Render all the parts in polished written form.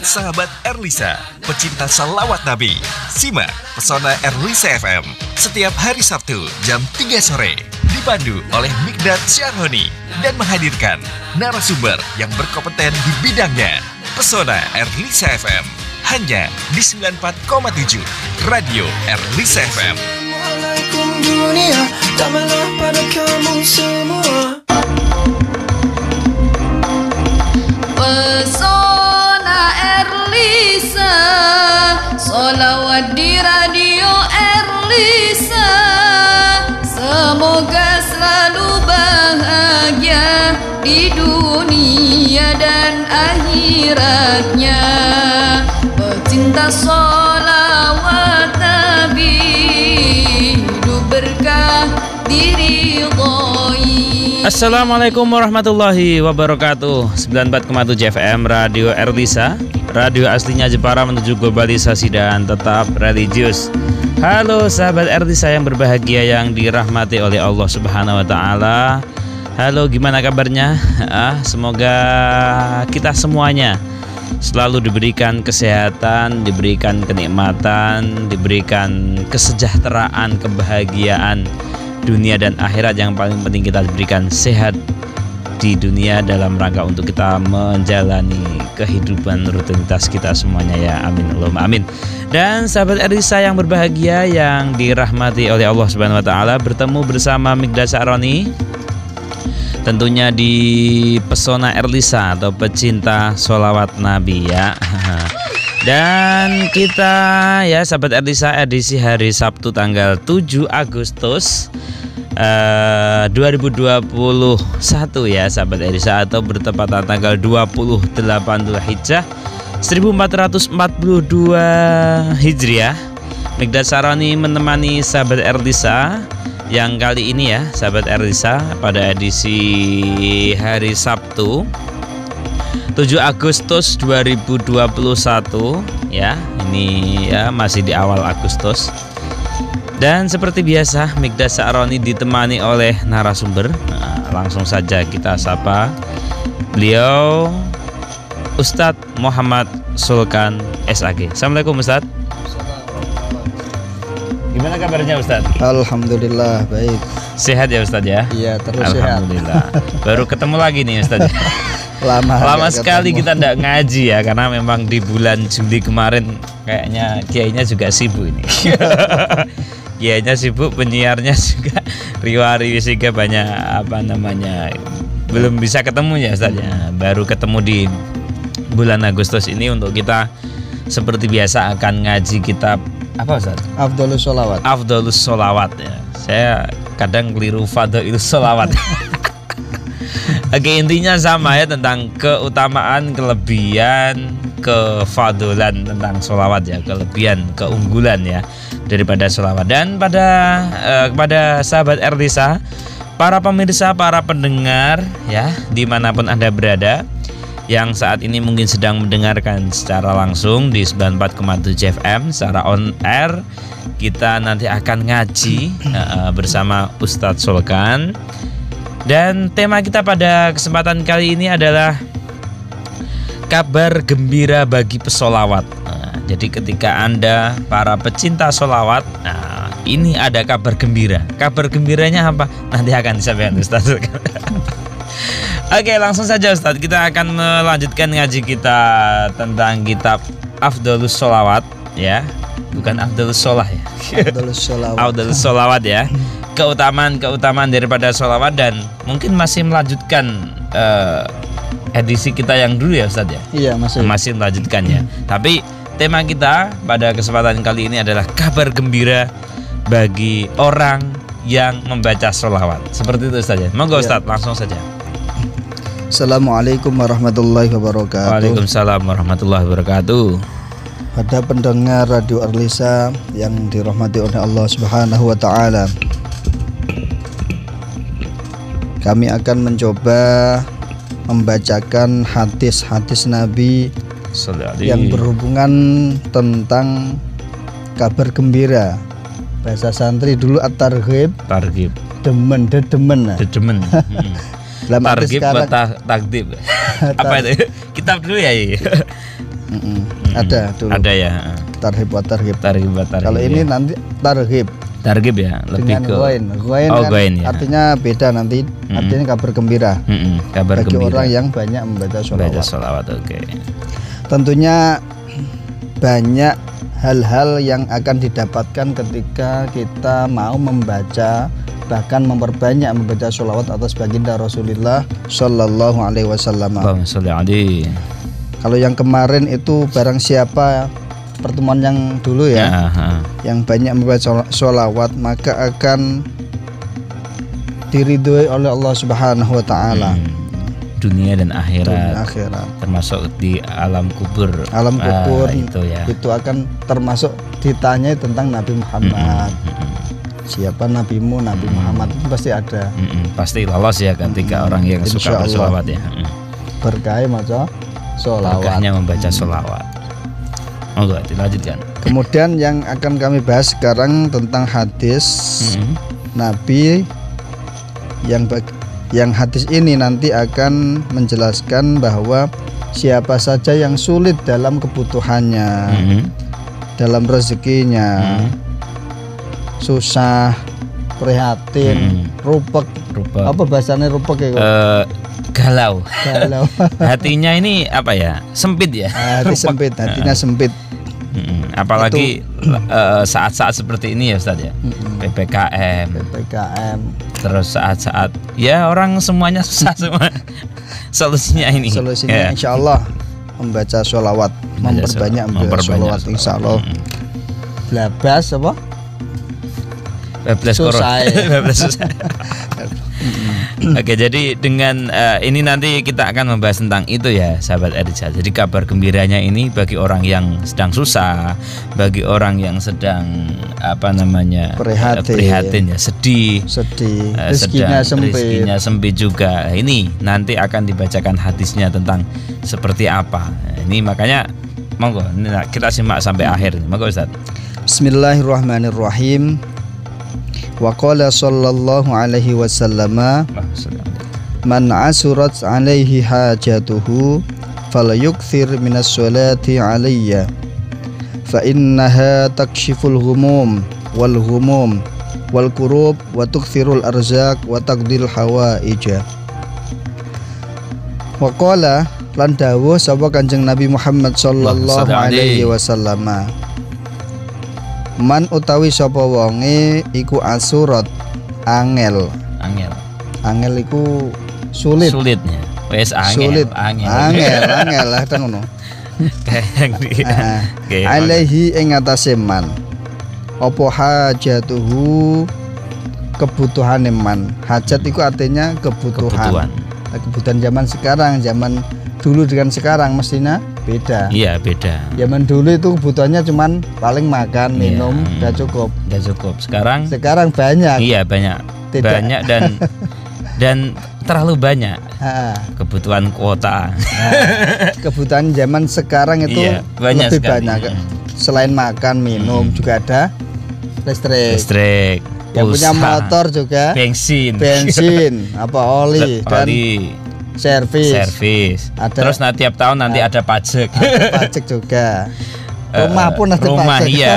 sahabat Erlisa, pecinta salawat Nabi. Simak Pesona Erlisa FM setiap hari Sabtu jam 3 sore dipandu oleh Mikdad Syarhoni dan menghadirkan narasumber yang berkompeten di bidangnya. Pesona Erlisa FM hanya di 94,7 Radio Erlisa FM. Assalamualaikum dunia, damailah pada kamu semua. Pesona Erlisa, sholawat di Radio Erlisa. Semoga selalu bahagia di dunia dan akhiratnya. Pecinta sholawat Nabi, hidup berkah diridhoi. Assalamualaikum warahmatullahi wabarakatuh. 94,7 FM Radio Erlisa, radio aslinya Jepara menuju globalisasi dan tetap religius. Halo sahabat Erlisa yang berbahagia yang dirahmati oleh Allah Subhanahu wa taala. Halo, gimana kabarnya? Semoga kita semuanya selalu diberikan kesehatan, diberikan kenikmatan, diberikan kesejahteraan, kebahagiaan dunia dan akhirat. Yang paling penting kita diberikan sehat di dunia dalam rangka untuk kita menjalani kehidupan rutinitas kita semuanya ya. Amin Allahumma amin. Dan sahabat Erlisa yang berbahagia yang dirahmati oleh Allah Subhanahu wa taala, bertemu bersama Mikdad Syarhoni tentunya di Pesona Erlisa atau pecinta sholawat Nabi ya. Dan kita ya sahabat Erlisa, edisi hari Sabtu tanggal 7 Agustus 2021 ya sahabat Erlisa, atau bertepatan tanggal 28 Dzulhijjah 1442 Hijriah. Mikdad Syarhoni menemani sahabat Erlisa yang kali ini ya sahabat Erlisa pada edisi hari Sabtu 7 Agustus 2021 ya. Ini ya masih di awal Agustus. Dan seperti biasa Mikdad Syarhoni ditemani oleh narasumber. Langsung saja kita sapa beliau, Ustadz Muhammad Sulkan SAG. Assalamualaikum Ustadz. Gimana kabarnya Ustadz? Alhamdulillah baik. Sehat ya Ustadz ya? Iya, terus Alhamdulillah. sehat. Baru ketemu lagi nih Ustadz. Lama sekali kita tidak ngaji ya, karena memang di bulan Juli kemarin kayaknya kiainya juga sibuk ini. Kiainya sibuk, penyiarnya juga riwari sehingga banyak belum bisa ketemu ya Ustadz ya. Baru ketemu di bulan Agustus ini untuk kita seperti biasa akan ngaji kitab apa Ustadz? Afdhalus Sholawat. Afdhalus Sholawat ya. Saya kadang keliru Fadhailus Sholawat. Oke, intinya sama ya, tentang keutamaan, kelebihan, kefadolan tentang sholawat ya, kelebihan, keunggulan ya daripada sholawat. Dan kepada sahabat Erlisa, para pemirsa, para pendengar ya dimanapun Anda berada, yang saat ini mungkin sedang mendengarkan secara langsung di 94,7 FM secara on air, kita nanti akan ngaji bersama Ustadz Sulkan. Dan tema kita pada kesempatan kali ini adalah kabar gembira bagi pesolawat. Jadi ketika Anda para pecinta solawat, ini ada kabar gembira. Kabar gembiranya apa? Nanti akan disampaikan Ustadz Sulkan. Oke, langsung saja Ustadz, kita akan melanjutkan ngaji kita tentang kitab Afdhalus Sholawat ya. Bukan Afdhalus Sholah ya. Afdhalus Sholawat. Afdhalus Sholawat ya. Keutamaan daripada sholawat, dan mungkin masih melanjutkan edisi kita yang dulu ya Ustadz ya. Iya, masih melanjutkan ya. Tapi tema kita pada kesempatan kali ini adalah kabar gembira bagi orang yang membaca sholawat. Seperti itu Ustadz ya. Monggo Ustadz, langsung saja. Assalamualaikum warahmatullahi wabarakatuh. Waalaikumsalam warahmatullahi wabarakatuh. Pada pendengar Radio Erlisa yang dirahmati oleh Allah Subhanahu wa taala, kami akan mencoba membacakan hadis-hadis Nabi yang berhubungan tentang kabar gembira. Bahasa santri dulu at-targhib, demen. Targhib atau takdib? Apa itu? Kitab dulu ya. Ada dulu. Ada ya. Tarhib wa tarhib. Targhib wa tarhib. Kalau ini ya. nanti tarhib Targhib ya, lebih dengan ke ghain. Ghain Oh, kan ghain, ya. artinya beda nanti. Artinya kabar gembira kabar bagi gembira. orang yang banyak membaca Baca sholawat. sholawat, oke. Tentunya banyak hal-hal yang akan didapatkan ketika kita mau membaca, bahkan memperbanyak membaca sholawat atas baginda Rasulullah Shallallahu Alaihi Wasallam. Allahumma sholli alaihi. Kalau yang kemarin itu barang siapa pertemuan yang dulu ya, yang banyak membaca sholawat maka akan diridhoi oleh Allah Subhanahu Wa Taala. Dunia dan akhirat. Dunia akhirat. Termasuk di alam kubur. Alam kubur itu ya. itu akan termasuk ditanyai tentang Nabi Muhammad. Siapa nabimu? Nabi Muhammad itu pasti ada. Pasti lolos ya ketika orang yang suka Insya Allah. bersolawat ya. Berkah maca sholawat. Berkahnya membaca sholawat. Monggo dilanjutkan. Kemudian yang akan kami bahas sekarang tentang hadis Nabi yang hadis ini nanti akan menjelaskan bahwa siapa saja yang sulit dalam kebutuhannya, dalam rezekinya, susah, prihatin, rupek. Apa bahasanya rupek ya? Galau. Galau. Hatinya ini apa ya? Sempit ya. Hati sempit, hatinya sempit. Apalagi saat-saat seperti ini ya Ustaz ya. PPKM. Terus saat-saat ya orang semuanya susah semua. Solusinya ini. Solusinya insya Allah membaca sholawat, memperbanyak membaca sholawat insya Allah. Blabas apa? Susah. Oke, jadi dengan ini nanti kita akan membahas tentang itu ya, sahabat Erja. Jadi kabar gembiranya ini bagi orang yang sedang susah, bagi orang yang sedang prihatin ya, sedih, rezekinya sempit juga. Ini nanti akan dibacakan hadisnya tentang seperti apa. Ini makanya monggo kita simak sampai akhir. Monggo Ustaz. Bismillahirrahmanirrahim. Wa qala sallallahu alaihi wasallam man asurat alaihi hajatuhu falyukthir minas sholati alayya fa innaha takshiful ghumum wal kurub wa tukthirul arzaq wa taqdil hawaija. Wa qala lan dawuh sapa Kanjeng Nabi Muhammad sallallahu alaihi wasallam, man utawi sapa wonge iku asurat angel iku sulitnya wes angel lah ta ngono kayak alaihi ing atase man apa hajatuhu kebutuhane man. Hajat iku artinya kebutuhan zaman sekarang, zaman dulu dengan sekarang mestinya beda. Iya beda. Zaman dulu itu kebutuhannya cuman paling makan, minum, udah cukup. Sekarang banyak. Iya banyak. Tidak. Banyak dan terlalu banyak. Kebutuhan kuota. Kebutuhan zaman sekarang itu banyak lebih sekali. banyak. Selain makan, minum juga ada listrik. Yang pulsa, punya motor juga bensin, apa oli dan servis. Terus tiap tahun nanti ada pajak. Pajak juga. Rumah pun ada pajak. Iya.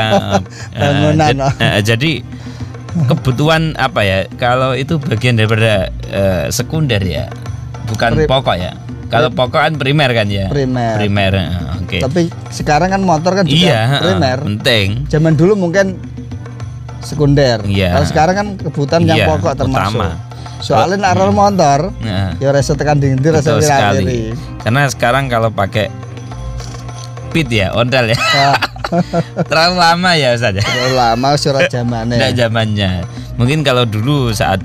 Bangunan. Jadi kebutuhan apa ya? Kalau itu bagian daripada sekunder ya, bukan pokok ya. Kalau pokok kan primer kan ya. Primer. Oke. Tapi sekarang kan motor kan juga primer. Penting. Zaman dulu mungkin sekunder. Kalau sekarang kan kebutuhan yang pokok termasuk. Utama. Soalnya naruh motor, ya rasa tekan dindi, rasa kiri. Karena sekarang kalau pakai pit ya, ondel ya, terlalu lama ya Ustaz. Terlalu lama surat zamannya. Tidak zamannya. Mungkin kalau dulu saat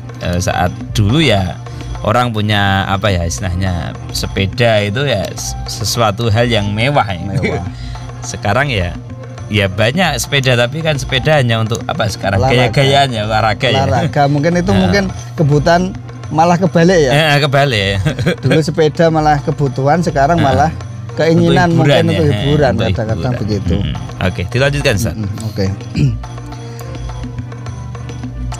dulu ya orang punya apa ya istilahnya sepeda itu ya sesuatu hal yang mewah. Sekarang ya banyak sepeda, tapi kan sepeda hanya untuk apa sekarang gaya-gayanya olahraga. Mungkin itu mungkin kebutuhan malah kebalik ya. Kebalik. Dulu sepeda malah kebutuhan, sekarang malah keinginan mungkin untuk hiburan, kadang-kadang begitu. Oke, dilanjutkan Ustaz. Oke.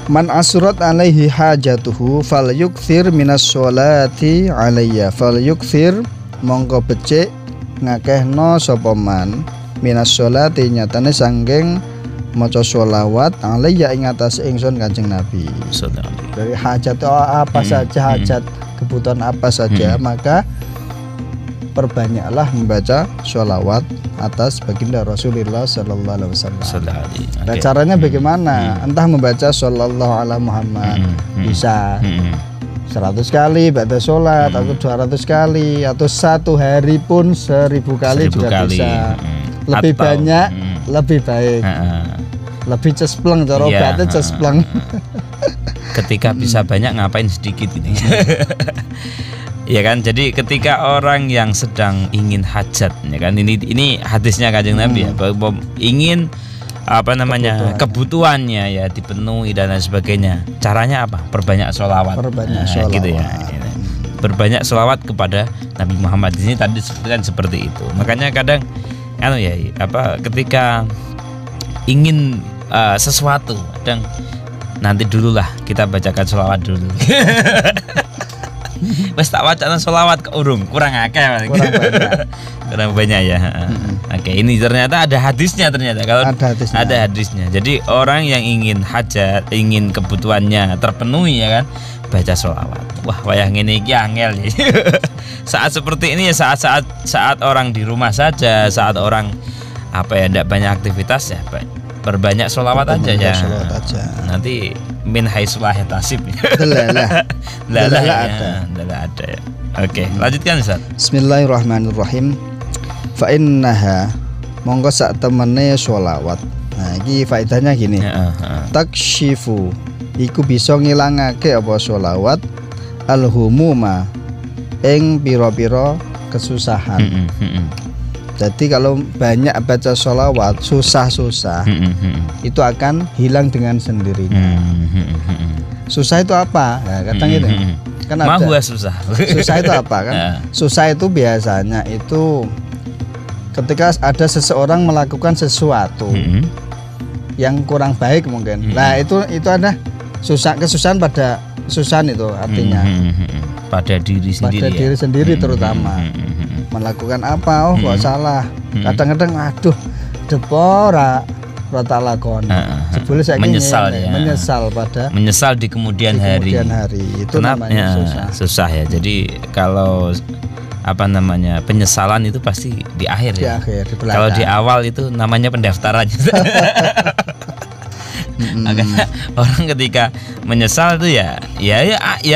Man asurat alaihi hajatuhu falyukthir minas sholati alayya. Falyukthir mongko becik ngakehno sapa man minas sholati nyatane sanggeng maca sholawat alayya ing atas ingsun Kanjeng Nabi. Dari hajat apa saja, hajat kebutuhan apa saja, maka perbanyaklah membaca sholawat atas baginda Rasulullah Sallallahu Alaihi Wasallam. Nah, caranya bagaimana? Entah membaca Sallallahu Alaihi Muhammad bisa 100 kali baca sholat atau 200 kali atau satu hari pun 1000 kali juga bisa. Lebih banyak lebih baik. Lebih cespleng cara obatnya cespleng. Ketika bisa banyak ngapain sedikit ini. Ya kan, jadi ketika orang yang sedang ingin hajat, ya kan, ini hadisnya Kanjeng Nabi ya, bahwa ingin apa namanya kebutuhannya ya dipenuhi dan lain sebagainya. Caranya apa? Perbanyak sholawat. Sholawat. Gitu ya. Berbanyak sholawat kepada Nabi Muhammad. Di sini tadi disebutkan seperti itu. Makanya kadang ketika ingin sesuatu, kadang nanti dululah kita bacakan sholawat dulu. Wes tak wacana sholawat ke urung kurang akeh, kurang banyak ya. Oke, ini ternyata ada hadisnya ternyata. Kalau ada hadisnya. Jadi orang yang ingin hajat, ingin kebutuhannya terpenuhi ya kan, baca sholawat. Wah, wayah ngene iki angel. Saat seperti ini ya saat orang di rumah saja, saat orang tidak banyak aktivitas ya, perbanyak sholawat aja ya. Nanti min haisulah tasib. Lala ada. Oke, lanjutkan Ustaz. Bismillahirrahmanirrahim. Fa innaha monggo sak temene sholawat. Nah, iki faedahnya gini. Takshifu iku bisa ngilangake apa sholawat alhumuma ing pira-pira kesusahan. Jadi kalau banyak baca sholawat susah-susah itu akan hilang dengan sendirinya. Susah itu apa? Ya, kadang itu kan ada. Susah. Susah itu apa kan? Susah itu biasanya itu ketika ada seseorang melakukan sesuatu yang kurang baik mungkin. Nah itu ada kesusahan pada kesusahan itu artinya. Pada diri sendiri. Pada diri sendiri terutama. Melakukan apa? Kok salah. Kadang-kadang aduh depora rata lakoni. Sebelum saya menyesal di kemudian hari. Itu namanya susah ya. Jadi kalau penyesalan itu pasti di akhir ya. Kalau di awal itu namanya pendaftaran. Makanya orang ketika menyesal itu ya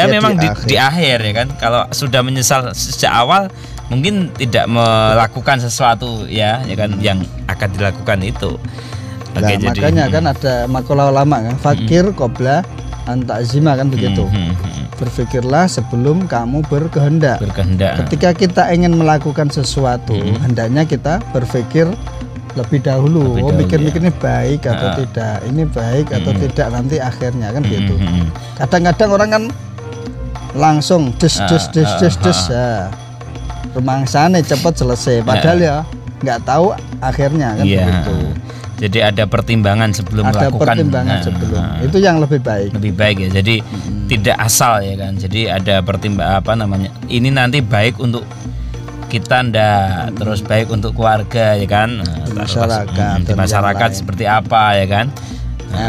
memang di akhir ya kan. Kalau sudah menyesal sejak awal mungkin tidak melakukan sesuatu ya kan yang akan dilakukan itu. Oke, makanya kan ada makalah ulama kan, fakir qabla an ta'zima kan begitu. Berpikirlah sebelum kamu berkehendak. Ketika kita ingin melakukan sesuatu, hendaknya kita berpikir lebih dahulu. Mikir-mikirnya baik atau tidak, ini baik atau tidak, nanti akhirnya kan gitu. Kadang-kadang orang kan langsung des ya. Remangsane cepat selesai, padahal ya nggak tahu akhirnya kan begitu. Jadi ada pertimbangan sebelum melakukan. Itu yang lebih baik. Lebih baik ya. Jadi tidak asal ya kan. Jadi ada pertimbangan ini nanti baik untuk kita terus baik untuk keluarga ya kan. Di masyarakat seperti apa ya kan.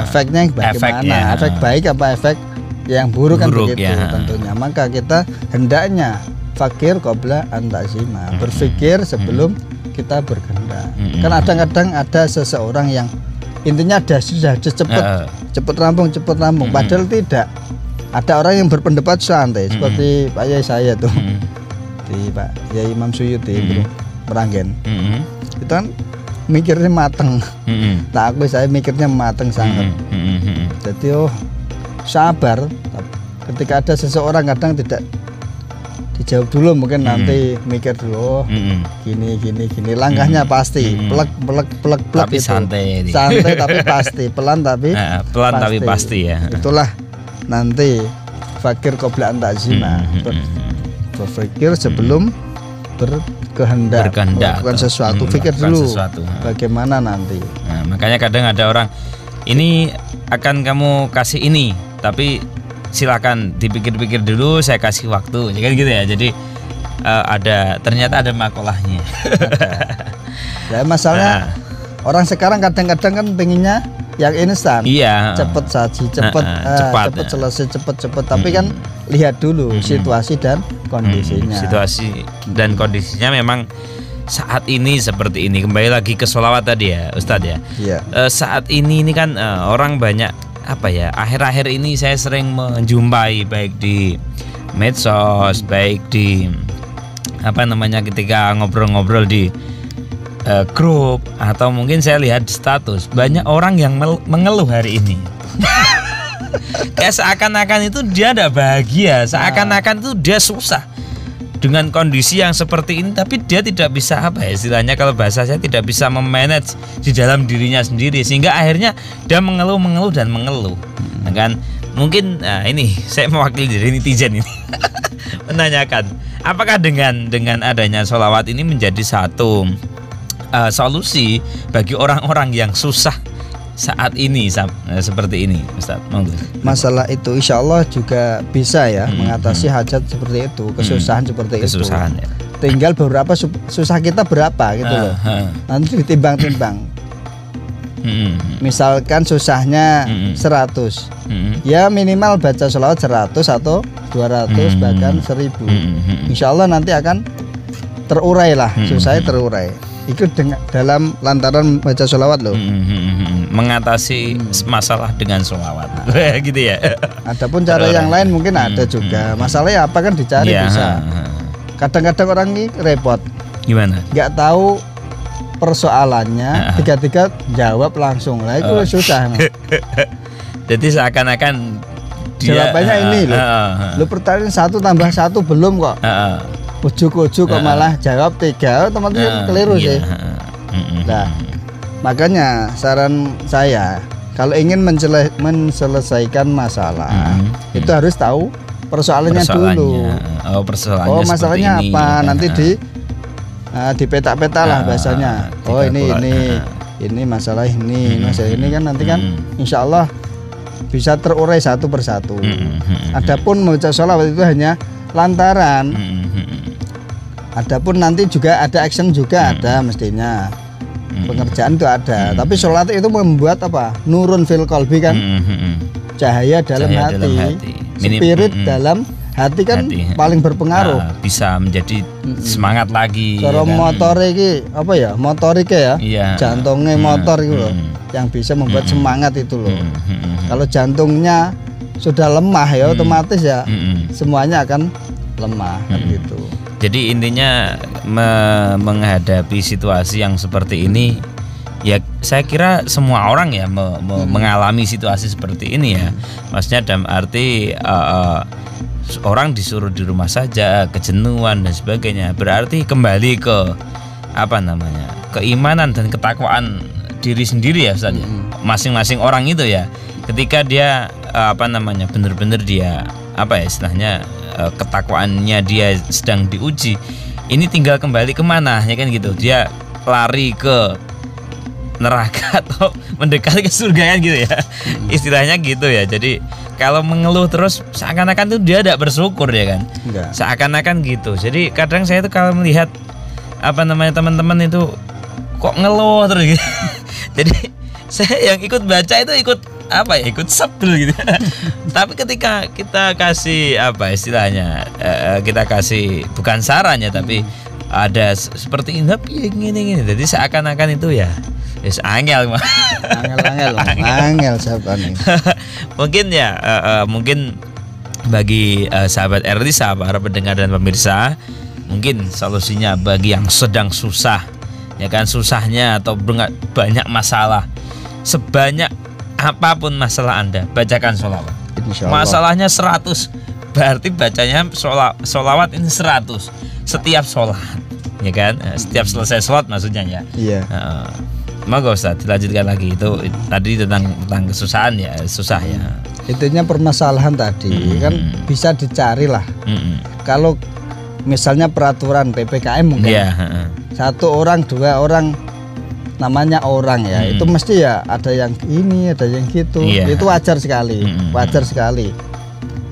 Efeknya bagaimana? Efek baik apa efek yang buruk kan begitu tentunya. Maka kita hendaknya fakir qabla an ta'zima, berpikir sebelum kita berkehendak. Kan kadang-kadang ada seseorang yang intinya sudah cepet rampung, padahal tidak. Ada orang yang berpendapat santai seperti Pak Yai saya tuh, di Pak Yai Imam Suyuti itu Meranggen. Itu kan mikirnya mateng. Nah saya mikirnya mateng sangat. Jadi sabar. Ketika ada seseorang kadang tidak dijawab dulu, mungkin nanti mikir dulu gini langkahnya pasti plek tapi gitu. santai tapi pasti pelan tapi pasti ya. Itulah nanti fakir qabla an ta'zima, berpikir sebelum berkehendak melakukan sesuatu, pikir dulu bagaimana nanti. Nah, makanya kadang ada orang ini akan kamu kasih ini tapi silakan dipikir-pikir dulu, saya kasih waktu, kan gitu ya. Jadi ternyata ada makolahnya. Ya masalahnya orang sekarang kadang-kadang kan pengennya yang instan, Iya. cepet saji, cepet selesai, cepet. Tapi kan lihat dulu situasi dan kondisinya. Situasi dan kondisinya memang saat ini seperti ini. Kembali lagi ke sholawat tadi ya, Ustadz ya. Iya. Saat ini kan orang banyak akhir-akhir ini saya sering menjumpai baik di medsos, baik di ketika ngobrol-ngobrol di grup atau mungkin saya lihat di status, banyak orang yang mengeluh hari ini. Kayak seakan-akan itu dia tidak bahagia, seakan-akan itu dia susah dengan kondisi yang seperti ini, tapi dia tidak bisa istilahnya kalau bahasa saya tidak bisa memanage di dalam dirinya sendiri, sehingga akhirnya dia mengeluh dan mengeluh. Nah, kan mungkin ini saya mewakili dari netizen ini menanyakan, apakah dengan adanya sholawat ini menjadi satu solusi bagi orang-orang yang susah saat ini seperti ini, Ustaz? Masalah itu insya Allah juga bisa ya mengatasi hajat seperti itu, kesusahan seperti itu. Ya. Tinggal beberapa susah kita berapa gitu loh. Nanti ditimbang-timbang. Misalkan susahnya 100, ya minimal baca sholawat 100 atau 200 bahkan 1000. Insya Allah nanti akan terurai lah, susahnya terurai. Itu dalam lantaran baca sholawat loh. Mengatasi masalah dengan sholawat, gitu ya. Adapun cara yang lain mungkin ada juga. Masalahnya apa kan dicari bisa. Kadang-kadang orang ini repot. Gimana? Nggak tahu persoalannya, tiga-tiga jawab langsung lah, itu susah. Jadi seakan-akan jawabannya ini loh. Lu pertanyaan 1 tambah 1 belum kok. Ujuk-ujuk kok malah jawab 3, teman-teman keliru sih. Nah, makanya saran saya kalau ingin menyelesaikan masalah itu harus tahu persoalannya dulu. Persoalannya masalahnya apa? Nanti di peta-peta lah bahasanya. Ini masalah ini, masalah ini kan nanti kan insya Allah bisa terurai satu persatu. Adapun membaca sholawat itu hanya lantaran. Adapun nanti juga ada action juga ada mestinya. Pengerjaan itu ada, tapi sholat itu membuat nurun fil qalbi kan, cahaya dalam hati. Spirit dalam hati kan paling berpengaruh, bisa menjadi semangat lagi. Cara motorik ya, jantungnya motor itu loh, yang bisa membuat semangat itu loh. Kalau jantungnya sudah lemah ya otomatis ya semuanya akan lemah kan gitu. Jadi intinya menghadapi situasi yang seperti ini, ya saya kira semua orang ya mengalami situasi seperti ini ya. Maksudnya dalam arti orang disuruh di rumah saja, kejenuhan dan sebagainya. Berarti kembali ke keimanan dan ketakwaan diri sendiri ya, Ustaz. Masing-masing orang itu ya. Ketika dia benar-benar dia istilahnya ketakwaannya dia sedang diuji, ini tinggal kembali kemana ya kan gitu, dia lari ke neraka atau mendekati ke surga kan gitu ya, istilahnya gitu ya. Jadi kalau mengeluh terus seakan-akan tuh dia tidak bersyukur ya kan. Seakan-akan gitu. Jadi kadang saya tuh kalau melihat teman-teman itu kok ngeluh terus gitu. Jadi saya yang ikut baca itu ikut sebel gitu. Tapi ketika kita kasih istilahnya kita kasih bukan saran ya, tapi ada seperti ini gini. Jadi seakan-akan itu ya angel siapa nih. Mungkin ya mungkin bagi sahabat Erlisa, para pendengar dan pemirsa, mungkin solusinya bagi yang sedang susah ya kan, susahnya atau banyak masalah, sebanyak apapun masalah Anda, bacakan sholawat. Masalahnya 100, berarti bacanya sholawat ini 100 setiap sholat, ya kan? Setiap selesai sholat maksudnya ya. Iya. Monggo Ustaz, dilanjutkan lagi. Itu tadi tentang kesusahan ya, susah ya. Itunya permasalahan tadi kan bisa dicari lah. Kalau misalnya peraturan PPKM mungkin satu orang, dua orang, namanya orang ya, itu mesti ya ada yang ini, ada yang gitu. Itu wajar sekali, wajar sekali.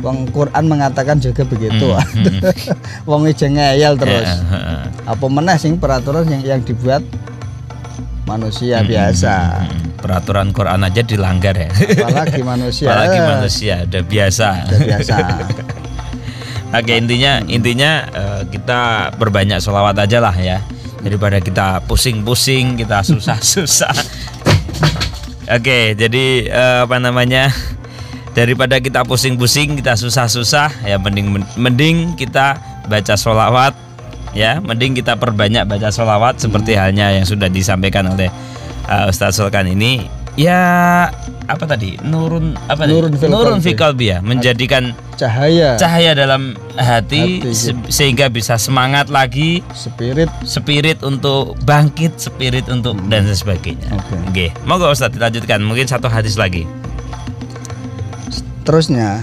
Wong Quran mengatakan juga begitu. Wong ijeng ngeyel terus. Apa meneh sing peraturan yang dibuat manusia biasa. Peraturan Quran aja dilanggar ya. Apalagi manusia. Udah biasa. Oke, intinya kita berbanyak sholawat aja lah ya, daripada kita pusing-pusing, kita susah-susah. Oke, jadi daripada kita pusing-pusing, kita susah-susah, ya mending kita baca sholawat, ya, mending kita perbanyak baca sholawat seperti halnya yang sudah disampaikan oleh Ustaz Sulkan ini. Ya apa tadi? Nurun fi qalbi, ya, menjadikan cahaya dalam hati sehingga bisa semangat lagi, spirit untuk bangkit, spirit untuk dan sebagainya. Oke. Monggo Ustaz dilanjutkan, mungkin satu hadis lagi. Terusnya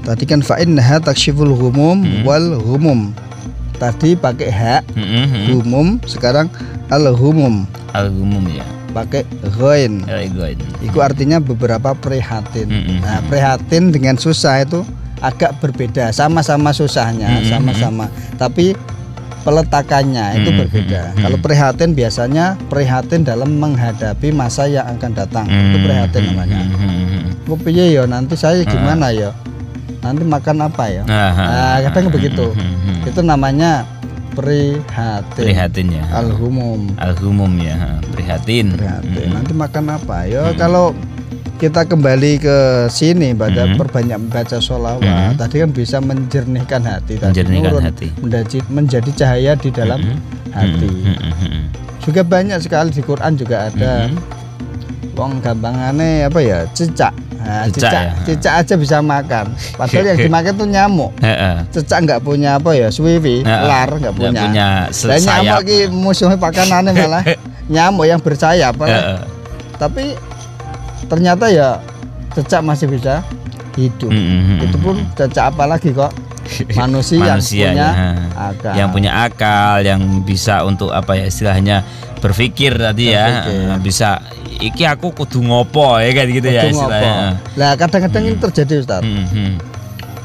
tadi kan fa innaha takshiful humum wal humum. Tadi pakai ha, humum, sekarang al-humum. Al-humum ya. Pakai ghain. Itu artinya beberapa prihatin. Nah, prihatin dengan susah itu agak berbeda. Sama-sama susahnya, sama-sama. Tapi peletakannya itu berbeda. Kalau prihatin biasanya prihatin dalam menghadapi masa yang akan datang. Itu prihatin namanya. Kok piye ya, nanti saya gimana ya? Nanti makan apa ya? Nah, kadang begitu. Itu namanya prihatin ya. Al-humum ya, prihatin. Nanti makan apa ya? Kalau kita kembali ke sini perbanyak membaca sholawat, tadi kan bisa menjernihkan hati, menjadi cahaya di dalam hati. Juga banyak sekali di Quran juga ada. Wong gampangane apa ya, cicak. Nah, cicak aja bisa makan. Padahal yang dimakan tuh nyamuk. Cicak nggak punya apa ya, suwiwi, lar nggak punya. Dan nyamuk ki musuhnya pakanannya malah nyamuk yang bersayap. Tapi ternyata ya cicak masih bisa hidup. Itu pun cicak apalagi kok manusia yang punya akal, yang bisa untuk apa ya istilahnya berpikir tadi ya, bisa iki aku kudu ngopo ya kan gitu ya istilahnya. Lah kadang-kadang ini terjadi Ustaz.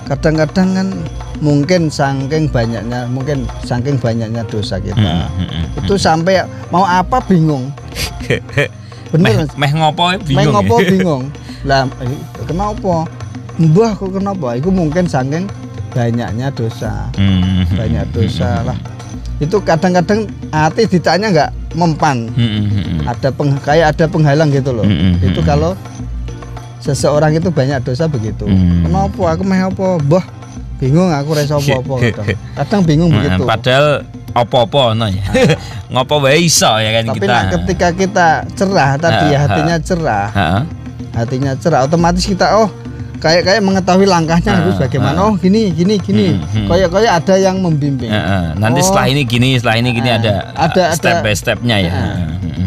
Kadang-kadang kan mungkin saking banyaknya dosa kita. Itu sampai mau apa bingung. Bener. Meh ngopo bingung. Lah kenapa? Mbah kok kenapa? Itu mungkin saking banyaknya dosa. Banyak dosa lah. Itu kadang-kadang hati ditanya nggak mempan. Kayak ada penghalang gitu loh. Itu kalau seseorang itu banyak dosa begitu. Kenapa aku meh apa? Mbah bingung aku reso apa-apa. Kadang bingung begitu. Padahal apa-apa ya. Ngopo wae iso ya kan. Tapi ketika kita cerah tadi hatinya cerah otomatis kita kayak mengetahui langkahnya harus bagaimana. Gini. Kayak ada yang membimbing. Nanti setelah ini gini ada step by stepnya ya.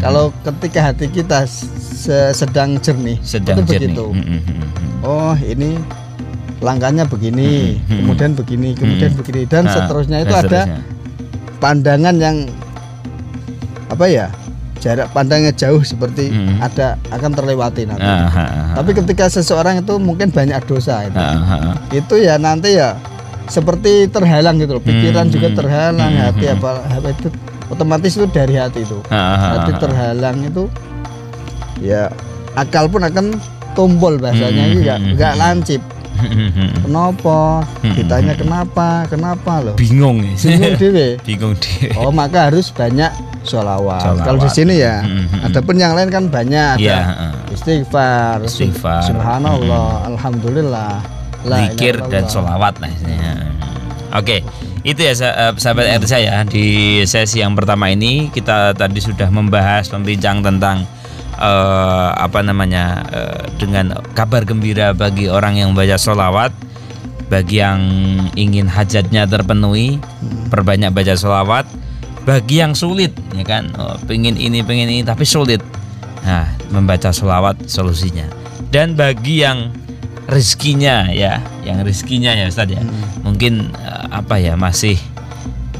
Kalau ketika hati kita sedang jernih, itu begitu. Oh, ini langkahnya begini, kemudian begini, dan seterusnya itu ada pandangan yang apa ya? Jarak pandangnya jauh seperti akan terlewati nanti. Tapi ketika seseorang itu mungkin banyak dosa itu ya nanti ya seperti terhalang gitu loh. Pikiran juga terhalang, hati itu otomatis itu dari hati itu. Hati terhalang itu ya akal pun akan tumbul bahasanya, enggak lancip. Kenapa? Ditanya kenapa loh? Bingung dhewe. Oh, maka harus banyak sholawat. Kalau di sini ya, adapun yang lain kan banyak. Ada istighfar, subhanallah, alhamdulillah, zikir dan sholawat lah. Oke, itu ya sahabat RTSA ya. Di sesi yang pertama ini kita tadi sudah membincang tentang dengan kabar gembira bagi orang yang baca sholawat, bagi yang ingin hajatnya terpenuhi, perbanyak baca sholawat. Bagi yang sulit ya kan, pengen ini tapi sulit, nah membaca sholawat solusinya. Dan bagi yang rezekinya ya Ustaz ya, mungkin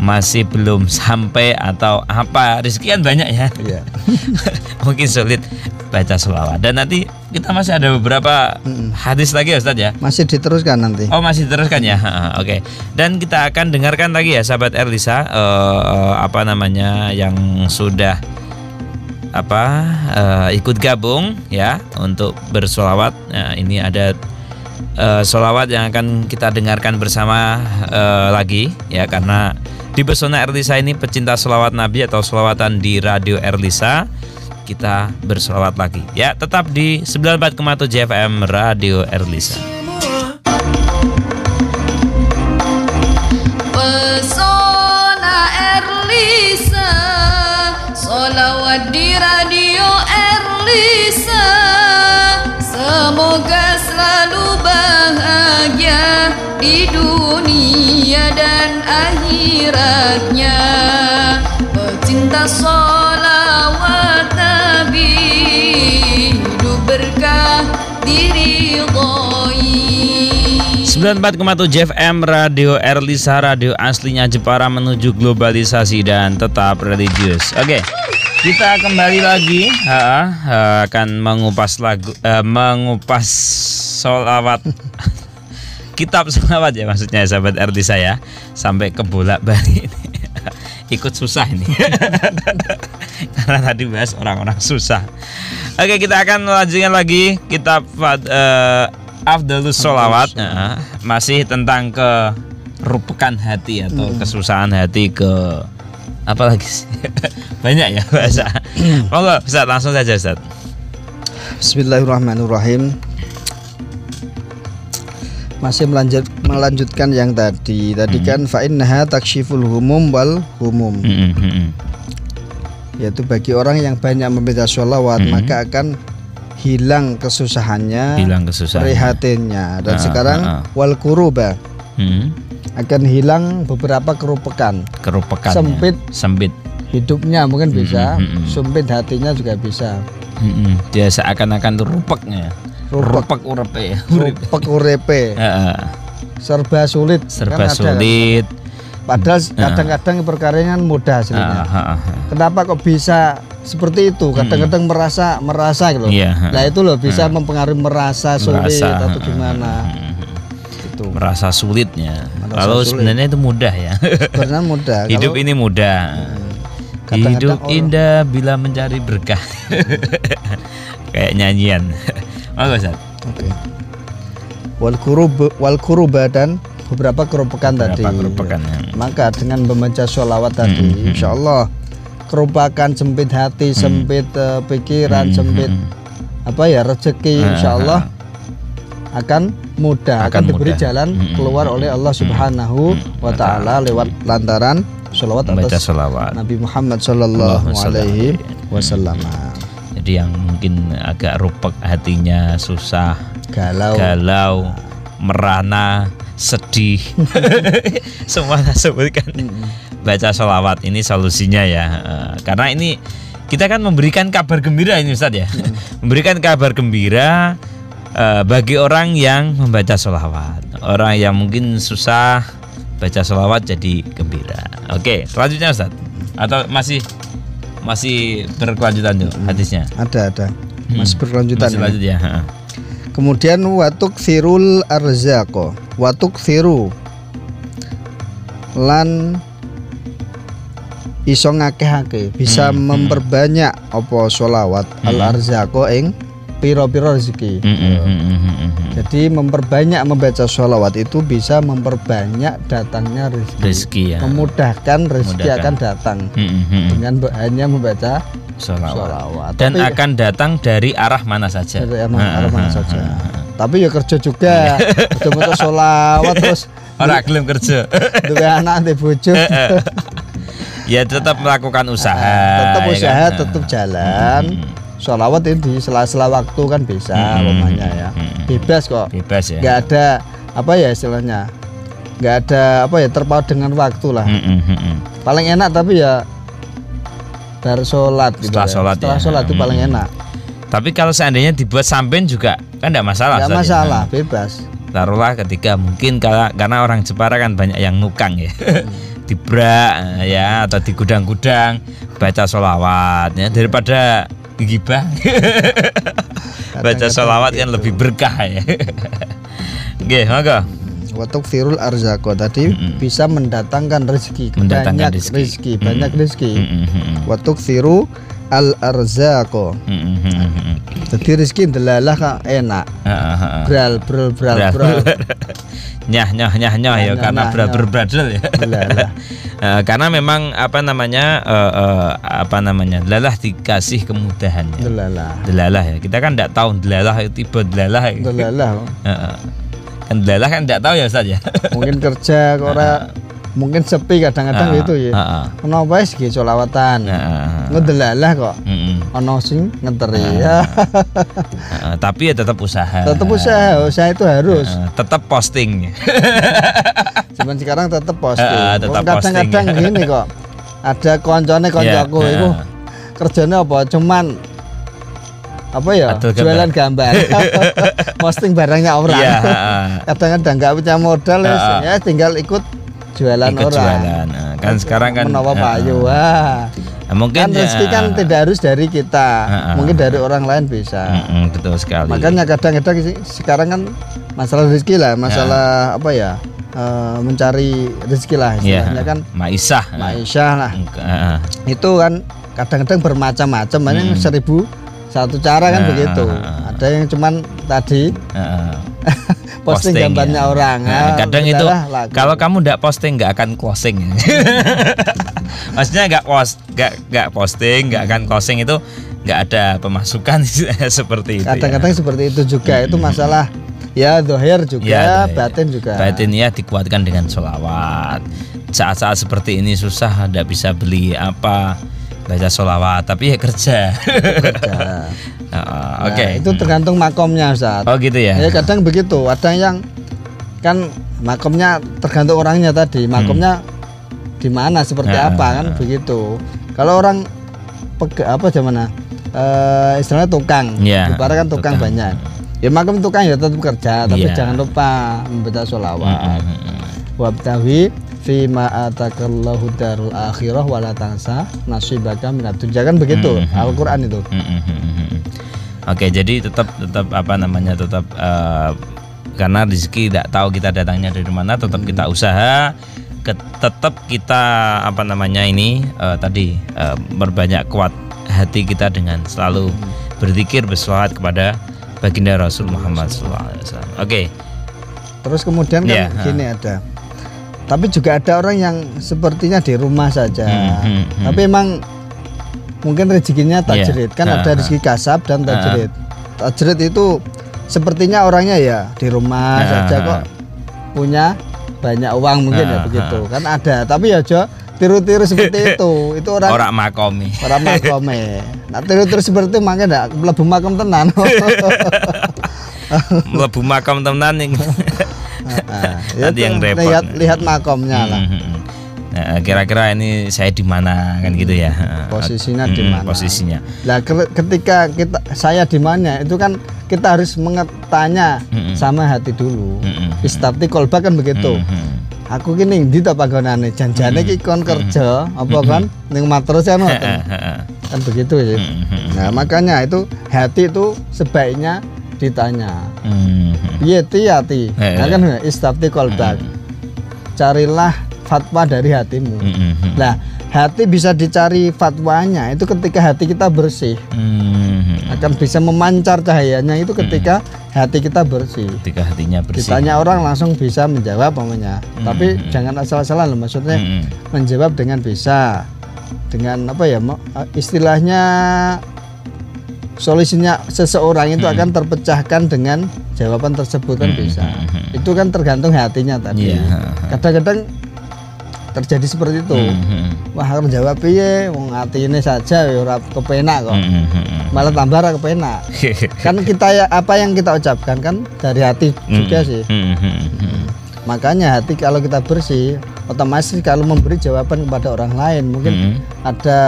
masih belum sampai atau apa, rezeki kan banyak ya. Iya. Mungkin sulit baca sholawat. Dan nanti kita masih ada beberapa hadis lagi ya Ustaz ya. Masih diteruskan nanti. Oh masih diteruskan ya. Oke. Dan kita akan dengarkan lagi ya sahabat Erlisa apa namanya yang sudah ikut gabung ya untuk bersolawat. Nah, ini ada solawat yang akan kita dengarkan bersama lagi ya, karena di Pesona Erlisa ini pecinta solawat Nabi atau solawatan di Radio Erlisa. Kita bersolawat lagi ya, tetap di 94,7 FM Radio Erlisa. Pesona Erlisa, solawat di Radio Erlisa. Semoga selalu bahagia di dunia dan akhiratnya. Pecinta solawat Nabi, hidup berkah diridhoi. 94,7 FM Radio Erlisa, radio aslinya Jepara menuju globalisasi dan tetap religius. Oke, kita kembali lagi akan mengupas mengupas solawat kitab solawat ya, maksudnya sahabat Erlisa ya, sampai ke bolak-balik ini. Ikut susah ini karena tadi bahas orang-orang susah. Oke, kita akan melanjutkan lagi kitab Afdhalus Sholawat. Masih tentang kerupukan hati atau kesusahan hati, ke apa lagi sih? Banyak ya bahasa. Monggo Ustaz, langsung saja Ustaz. Bismillahirrahmanirrahim. Masih melanjutkan yang tadi kan fa innaha takshiful humum wal humum. Yaitu bagi orang yang banyak membaca sholawat maka akan hilang kesusahannya, prihatinnya. Dan sekarang wal kuruba, akan hilang beberapa kerupukan. Sempit hidupnya mungkin bisa, sempit hatinya juga bisa. Dia seakan-akan rupeknya. Rupek urepe. Serba sulit. Sulit. Padahal kadang-kadang perkaranya kan mudah hasilnya. Kenapa kok bisa seperti itu? Kadang-kadang merasa gitu. Nah itu loh bisa mempengaruhi merasa sulit atau gimana. Itu merasa sulitnya. Kalau sebenarnya itu mudah ya. Karena mudah. Hidup ini mudah. Hidup indah bila mencari berkah. Kayak nyanyian. Ustaz. Oke. Wal kuruba dan beberapa kerupukan tadi. Maka dengan membaca sholawat tadi, insya Allah kerupakan sempit hati, sempit pikiran, sempit rezeki, insya Allah akan mudah, akan diberi jalan keluar oleh Allah Subhanahu wa Ta'ala lewat lantaran sholawat atas Nabi Muhammad Sallallahu Alaihi Wasallam. Jadi yang mungkin agak rupek hatinya, susah, galau, merana, sedih, semua sebutkan. Baca sholawat ini solusinya ya. Karena ini kita kan memberikan kabar gembira ini Ustaz ya. Memberikan kabar gembira bagi orang yang membaca sholawat. Orang yang mungkin susah baca sholawat jadi gembira. Oke, selanjutnya Ustaz. Atau masih berkelanjutan tuh hadisnya? Ada. Masih berkelanjutan. Masih lanjut ya. Kemudian watuk firul arzaqo, watuk firu lan iso ngakeh-akeh, bisa memperbanyak apa sholawat al arzaqo ing piro-piro rezeki. Jadi memperbanyak membaca sholawat itu bisa memperbanyak datangnya rezeki ya. Memudahkan rezeki akan datang dengan hanya membaca sholawat. Dan akan datang dari arah mana saja. Dari arah mana saja. Tapi ya kerja juga. Betul-betul sholawat terus orang gelem kerja. Duwe anak ndek bojo. Ya tetap melakukan usaha. Tetap usaha, tetap jalan. Sholawat ini di sela-sela waktu kan bisa, umpamanya ya. Bebas kok. Bebas ya. Nggak ada istilahnya. Nggak ada terpaut dengan waktu lah. Paling enak tapi ya dari sholat gitu. Setelah sholat itu paling enak. Tapi kalau seandainya dibuat sampean juga kan enggak masalah. Enggak masalah, bebas. taruhlah ketika mungkin karena orang Jepara kan banyak yang nukang ya. Di brak ya atau di gudang-gudang baca sholawat ya, daripada gibah. Baca sholawat kan lebih berkah ya. Oke, maka Watuk firul arzako tadi bisa mendatangkan rezeki, Mendatangkan banyak rezeki. banyak rezeki. Watuk firu al arzako. Jadi rezeki delalah kak enak. Bral. Nyah ya karena berbradel ya. Karena memang delalah dikasih kemudahan ya. Delalah ya. Kita kan tidak tahu delalah itu tiba delalah. Delalah. Kan delalah kan tidak tahu ya Ustaz ya. Mungkin kerja mungkin sepi kadang-kadang gitu ya. Ono wae iki sholawatan. Ngedelalah kok. Ono sing ngenteri ya. Tapi ya tetap usaha. Usaha itu harus. Tetap posting. Cuman sekarang tetap posting. Tetap Kadang-kadang gini kok. Ada koncoku itu kerjanya apa? Cuman jualan gambar. Posting barangnya orang. Kadang-kadang nggak punya modal ya tinggal ikut jualan orang. Kan sekarang kan menawa payu. Mungkin kan rezeki kan tidak harus dari kita, mungkin dari orang lain bisa. Betul sekali. Makanya kadang-kadang sekarang kan masalah rezeki lah, masalah mencari rezeki lah istilahnya kan. Maisha lah. Itu kan kadang-kadang bermacam-macam, banyak 1001 cara kan begitu. Ada yang cuman tadi posting gambarnya orang. Kadang itu kalau kamu tidak posting nggak akan closing. Maksudnya nggak posting nggak akan closing itu nggak ada pemasukan seperti itu. Kadang-kadang seperti itu juga. Itu masalah ya zahir juga, batin juga. Batin ya dikuatkan dengan sholawat. Saat-saat seperti ini susah, tidak bisa beli apa. Baca sholawat tapi ya kerja. Oke. Itu tergantung makomnya Ustaz. Oh gitu ya. Ya kadang begitu. Ada yang kan makomnya tergantung orangnya tadi. Makomnya di mana seperti apa kan begitu. Kalau orang istilahnya tukang. Ibarat kan tukang banyak. Ya makom tukang ya tetap kerja tapi jangan lupa membaca sholawat. Wabtawi fima atakallahu darul akhirah wala tansa nasibaka minad dunya kan begitu Al-Qur'an itu. Oke, jadi tetap karena rezeki tidak tahu kita datangnya dari mana, tetap kita usaha, tetap kita berbanyak kuat hati kita dengan selalu berzikir berselawat kepada baginda Rasul Muhammad SAW. Oke. Terus kemudian kan gini ada. Tapi juga ada orang yang sepertinya di rumah saja. Tapi emang mungkin rezekinya tajrid. Kan ada rezeki kasab dan tajrid. Tajrid itu sepertinya orangnya ya di rumah saja kok punya banyak uang mungkin ya begitu. Kan ada. Tapi ya tiru-tiru seperti itu. Itu orang makome. Nah, tiru-tiru seperti itu makanya ndak mlebu makom tenan. Mlebu makom tenan ning. Nanti yang repot. Lihat makomnya lah. Nah, kira-kira ini saya di mana kan gitu ya. Posisinya di mana? Posisinya. Lah ketika saya di mana itu kan kita harus tanya sama hati dulu. Istafti kolba kan begitu. Aku kini ndi ta panggonane janjane iki kon kerja apa kan ning materus kan kan begitu ya. Nah, makanya itu hati itu sebaiknya ditanya. Hati. Nah kan istafti kolbak. Carilah fatwa dari hatimu. Nah, hati bisa dicari fatwanya itu ketika hati kita bersih. Akan bisa memancar cahayanya itu ketika hati kita bersih. Ketika hatinya bersih. Ditanya orang langsung bisa menjawab namanya. Tapi jangan asal-asalan loh, maksudnya menjawab dengan bisa. Dengan istilahnya solusinya seseorang itu akan terpecahkan dengan jawaban tersebut kan bisa. Itu kan tergantung hatinya tadi. Kadang-kadang terjadi seperti itu. Wah, harus jawab piye wong atine saja ya ora kepenak kok. Malah tambah ora kepenak. Kan kita apa yang kita ucapkan kan dari hati juga sih. Makanya hati kalau kita bersih, otomatis kalau memberi jawaban kepada orang lain, mungkin ada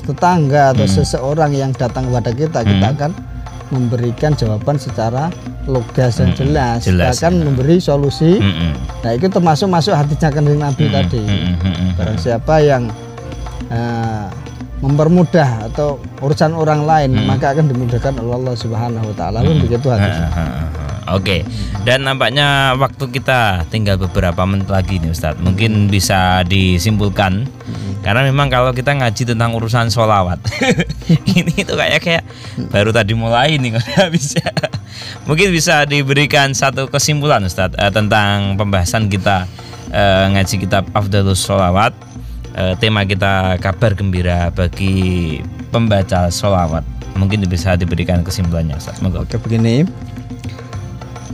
tetangga atau seseorang yang datang kepada kita, kita akan memberikan jawaban secara logas dan jelas, bahkan ya. memberi solusi. Nah itu termasuk masuk hatinya kanjeng Nabi tadi. Barang siapa yang mempermudah atau urusan orang lain, maka akan dimudahkan oleh Allah Subhanahu wa taala. Begitu hadisnya. Oke. Dan nampaknya waktu kita tinggal beberapa menit lagi nih Ustadz. Mungkin bisa disimpulkan. Karena memang kalau kita ngaji tentang urusan sholawat ini itu kayak baru tadi mulai nih nggak bisa. Mungkin bisa diberikan satu kesimpulan Ustadz tentang pembahasan kita ngaji kitab Afdhalus Sholawat. Tema kita kabar gembira bagi pembaca sholawat. Mungkin bisa diberikan kesimpulannya Ustadz. Oke, begini.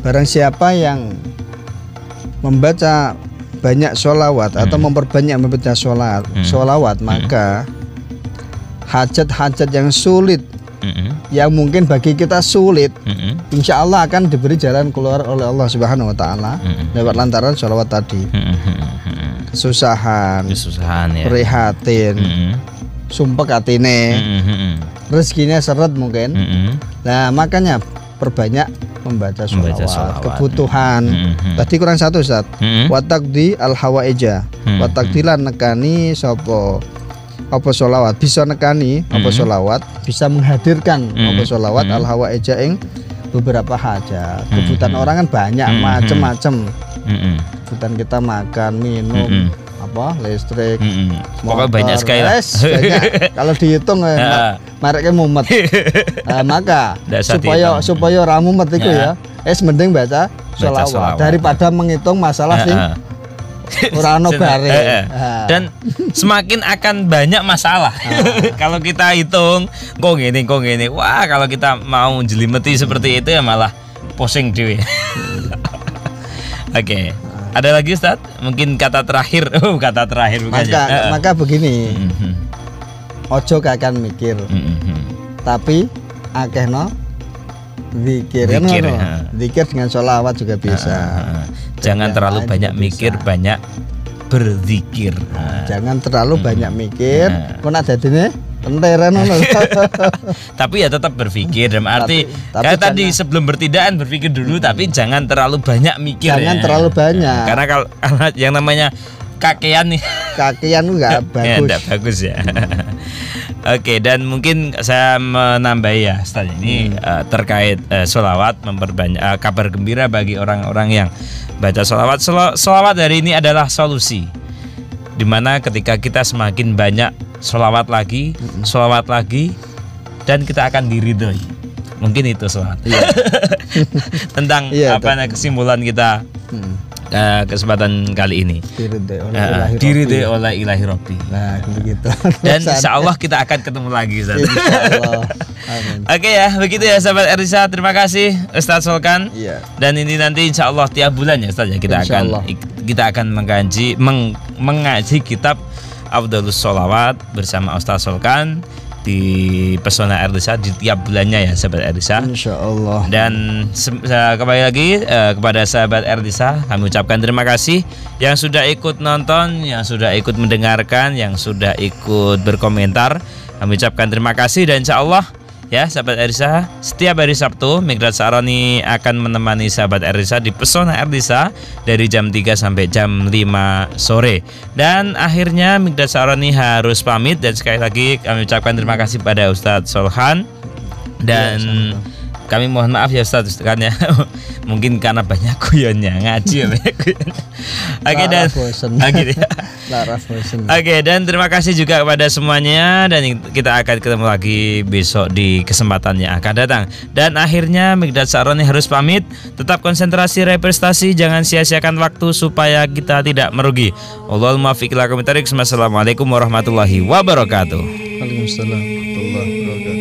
Barang siapa yang membaca banyak sholawat atau memperbanyak membaca sholawat, maka hajat-hajat yang sulit, yang mungkin bagi kita sulit, insya Allah akan diberi jalan keluar oleh Allah Subhanahu wa taala lewat lantaran sholawat tadi. Kesusahan ya. Prihatin, sumpek atine, rezekinya seret mungkin. Nah makanya perbanyak membaca sholawat. Kebutuhan tadi kurang satu Ustaz. Watakdi al hawaija, watakdilan nekani sopo apa sholawat, bisa nekani apa sholawat, bisa menghadirkan apa sholawat al hawaija ing beberapa hajat. Kebutuhan orang kan banyak macam-macam. Kebutuhan kita makan, minum, apa listrik, pokoknya banyak sekali lah. Banyak. Kalau dihitung mareknya mumet. Maka supaya ora mumet iku ya, mending baca sholawat daripada menghitung masalah sing ora ono bare. Dan semakin akan banyak masalah. Kalau kita hitung kok ngene. Wah, kalau kita mau jelimeti seperti itu ya malah pusing dhewe. Oke. Ada lagi Ustaz? Mungkin kata terakhir. Kata terakhir bukannya. Maka begini. Ojo kakan mikir. Tapi akehno zikir. Zikir dengan sholawat juga bisa. Jangan terlalu banyak mikir, banyak berzikir. Jangan terlalu banyak mikir. Kok nak dadine enteran ngono. Tapi ya tetap berpikir, dalam arti kayak tadi sebelum bertindakan berpikir dulu, tapi jangan terlalu banyak mikir. Jangan terlalu banyak. Karena kalau yang namanya kakean nih. Kakean enggak bagus. Ya, enggak bagus ya. Oke, dan mungkin saya menambahi ya Ustaz ini terkait sholawat, memperbanyak kabar gembira bagi orang-orang yang baca sholawat. Sholawat hari ini adalah solusi, dimana ketika kita semakin banyak sholawat lagi, dan kita akan diridhoi. Mungkin itu sholawat. Tentang kesimpulan kita kesempatan kali ini. Diridhoi oleh Ilahi Rabbi. Nah, begitu. Dan insya Allah kita akan ketemu lagi Ustaz. Amin. Oke ya, begitu ya sahabat Erdisa. Terima kasih Ustaz Solkan. Dan ini nanti insya Allah tiap bulan ya Ustaz ya kita akan mengaji kitab Afdhalus Sholawat bersama Ustaz Solkan di Pesona Erdisa di tiap bulannya ya sahabat Erdisa. Insyaallah. Dan kembali lagi kepada sahabat Erdisa, kami ucapkan terima kasih yang sudah ikut nonton, yang sudah ikut mendengarkan, yang sudah ikut berkomentar. Kami ucapkan terima kasih dan insya Allah ya sahabat Erdisa, setiap hari Sabtu Mikdad Saaroni akan menemani sahabat Erdisa di Pesona Erdisa dari jam 3 sampai jam 5 sore. Dan akhirnya Mikdad Saaroni harus pamit, dan sekali lagi kami ucapkan terima kasih pada Ustadz Solhan. Dan kami mohon maaf ya Ustadz kan ya. Mungkin karena banyak guyonnya ngaji ya banyak guyonnya. Oke, dan terima kasih juga kepada semuanya, dan kita akan ketemu lagi besok di kesempatan yang akan datang. Dan akhirnya Mikdad Saaroni harus pamit. Tetap konsentrasi, represtasi, jangan sia-siakan waktu supaya kita tidak merugi. Allahumma fiqh ila komentarik. Assalamualaikum warahmatullahi wabarakatuh. Waalaikumsalam warahmatullahi wabarakatuh.